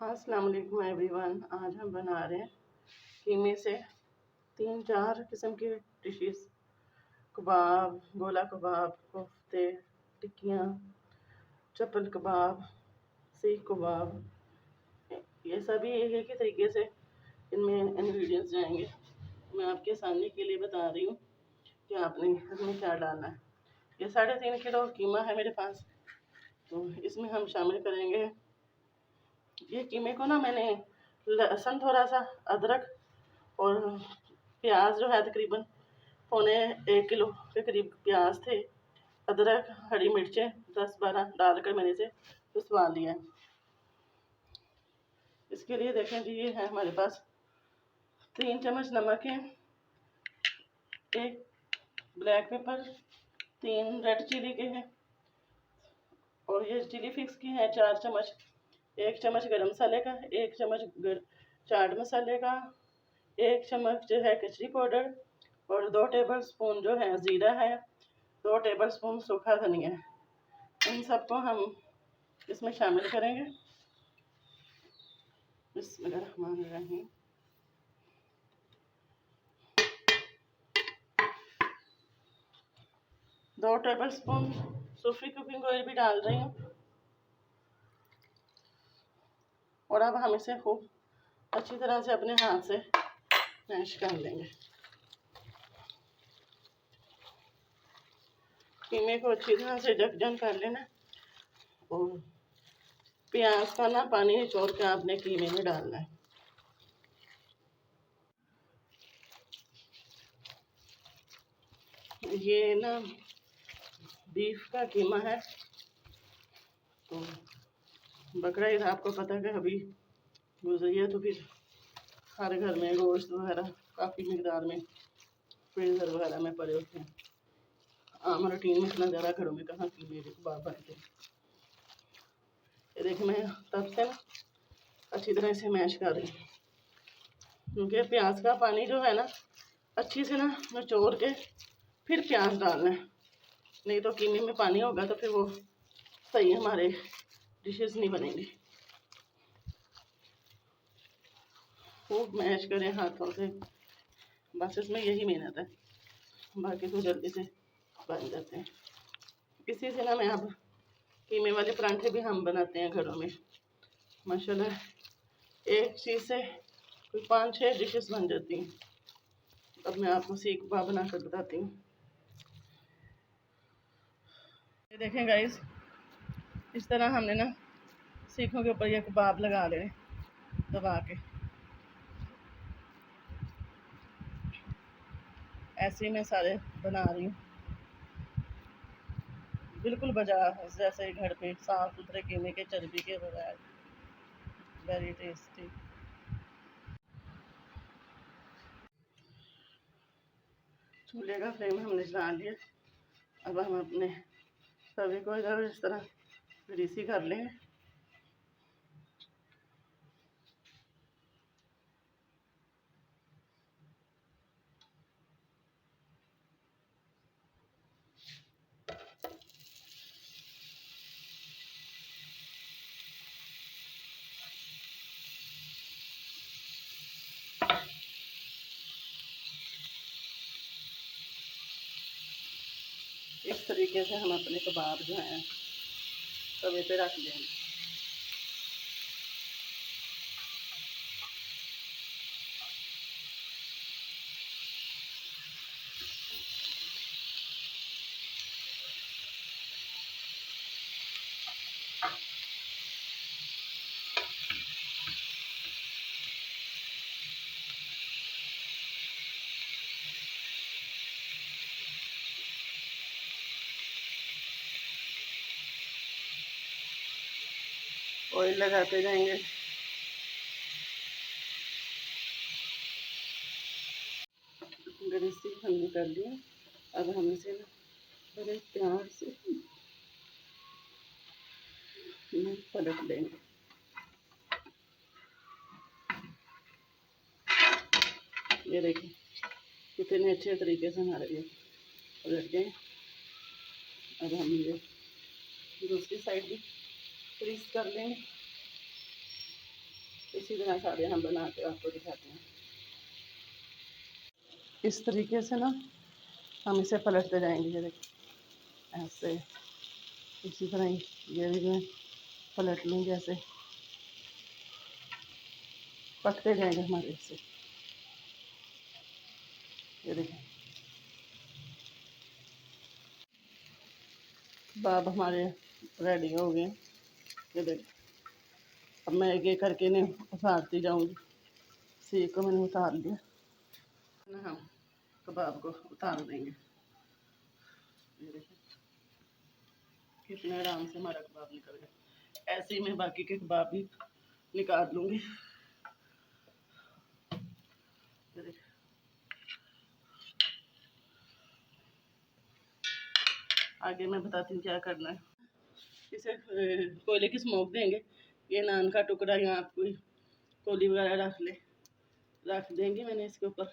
अस्सलाम वालेकुम एवरीवन। आज हम बना रहे हैं कीमे से 3-4 किस्म की डिशेस। कबाब, गोला कबाब, कोफ्ते, टिक्कियाँ, चप्पल कबाब, सीख कबाब, ये सभी एक ही तरीके से इनमें इंग्रेडिएंट्स जाएंगे। मैं आपके आसानी के लिए बता रही हूँ कि आपने इसमें क्या डालना है। ये 3.5 किलो कीमा है मेरे पास, तो इसमें हम शामिल करेंगे ये कीमे को ना मैंने लहसुन, थोड़ा सा अदरक और प्याज जो है तकरीबन 1.25 किलो के करीब प्याज थे, अदरक, हरी मिर्चें 10-12 डालकर मैंने इसे पिसवा लिया है। इसके लिए देखें जी, ये है हमारे पास 3 चम्मच नमक है, 1 ब्लैक पेपर, 3 रेड चिली के हैं और ये चिली फिक्स की है 4 चम्मच, 1 चम्मच गरम मसाले का, 1 चम्मच चाट मसाले का, 1 चम्मच जो है कचरी पाउडर और 2 टेबल स्पून जो है ज़ीरा है, 2 टेबल स्पून सूखा धनिया है। इन सबको हम इसमें शामिल करेंगे। बिस्मिल्लाहिर्रहमानिर्रहीम। 2 टेबल स्पून सूफी कुकिंग ऑयल भी डाल रही हूँ और अब हम इसे खूब अच्छी तरह से अपने हाथ से मैश कर लेंगे। कीमे को अच्छी तरह से जकजन कर लेना और प्याज का ना पानी निचोड़ के आपने कीमे में डालना है। ये ना बीफ का कीमा है, तो बकरा ईद आपको पता है अभी गुजरी है, तो फिर हर घर में गोश्त वगैरह काफ़ी मिकदार में फ्रीजर वगैरह में पड़े होते हैं। आम रूटीन में इतना ज़्यादा घरों में कहाँ कीमे के कबाब बनते हैं। ये देखिए मैं तब से ना अच्छी तरह से मैश कर रही हूँ, क्योंकि प्याज का पानी जो है ना अच्छी से ना निचोड़ के फिर प्याज डालना है, नहीं तो कीमे में पानी होगा तो फिर वो सही हमारे डिशेस नहीं बनेंगी। खूब मैश करें हाथों से, बस इसमें यही मेहनत है, बाकी तो जल्दी से बन जाते हैं। इसी से ना मैं अब कीमे वाले परांठे भी हम बनाते हैं घरों में माशाल्लाह। एक चीज़ से कोई 5-6 डिशेस बन जाती हैं। अब मैं आपको सीख कबाब बना कर बताती हूँ। ये देखें गाइस, इस तरह हमने ना सीखों के ऊपर ये कबाब लगा लेने दबा के, ऐसे ही मैं सारे बना रही हूँ बिल्कुल बाजार जैसे घर पे साफ सुथरे कीमे के चर्बी के बगैर। Very tasty. चूल्हे का फ्लेम हमने जला लिया। अब हम अपने तवे को इधर इस तरह ग्रीसी कर लेंगे। इस तरीके से हम अपने कबाब जो हैं तवे पे रख देंगे। ऑयल लगाते जाएंगे। ग्रीसी हमने कर लिया। अब हम इसे ना बड़े प्यार से पलट देंगे। ये देखिए कितने अच्छे तरीके से हमारे लिए पलट गए। अब हम ये दूसरी साइड भी ग्रीस कर लेंगे। इसी तरह सारे हम बना के आपको दिखाते हैं। इस तरीके से ना हम इसे पलटते जाएंगे, ये देखिए ऐसे। इसी तरह ये भी मैं पलट लूँगी, ऐसे पकते जाएंगे हमारे इससे। ये देखें कबाब हमारे रेडी हो गए। ये देखें, अब मैं एक एक करके इन्हें उतारती जाऊंगी। सीख को मैंने उतार लिया ना, हम कबाब को उतार देंगे। ये देखें कितने आराम से हमारा कबाब निकल गया। ऐसे ही मैं बाकी के कबाब भी निकाल लूँगी। आगे मैं बताती हूँ क्या करना है। इसे कोयले की स्मोक देंगे। ये नान का टुकड़ा यहाँ कोई कोली वगैरह रख देंगे मैंने इसके ऊपर।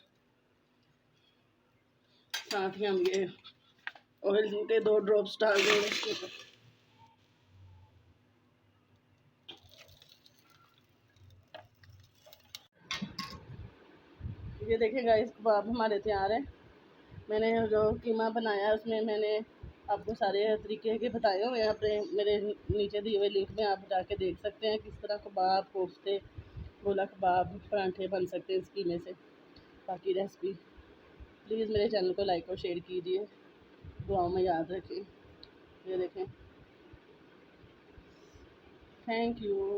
साथ ही हम ये ऑयल के 2 ड्रॉप्स डाल देंगे इसके ऊपर। ये देखें गाइस, कबाब हमारे तैयार हैं। मैंने जो कीमा बनाया है उसमें मैंने आपको सारे तरीके के बताए हुए हैं। अपने मेरे नीचे दिए हुए लिंक में आप जाके देख सकते हैं किस तरह कबाब, कोफ्ते, गोला कबाब, परांठे बन सकते हैं इस कीमे से। बाकी रेसिपी प्लीज़ मेरे चैनल को लाइक और शेयर कीजिए, दुआओं में याद रखें। ये देखें, थैंक यू।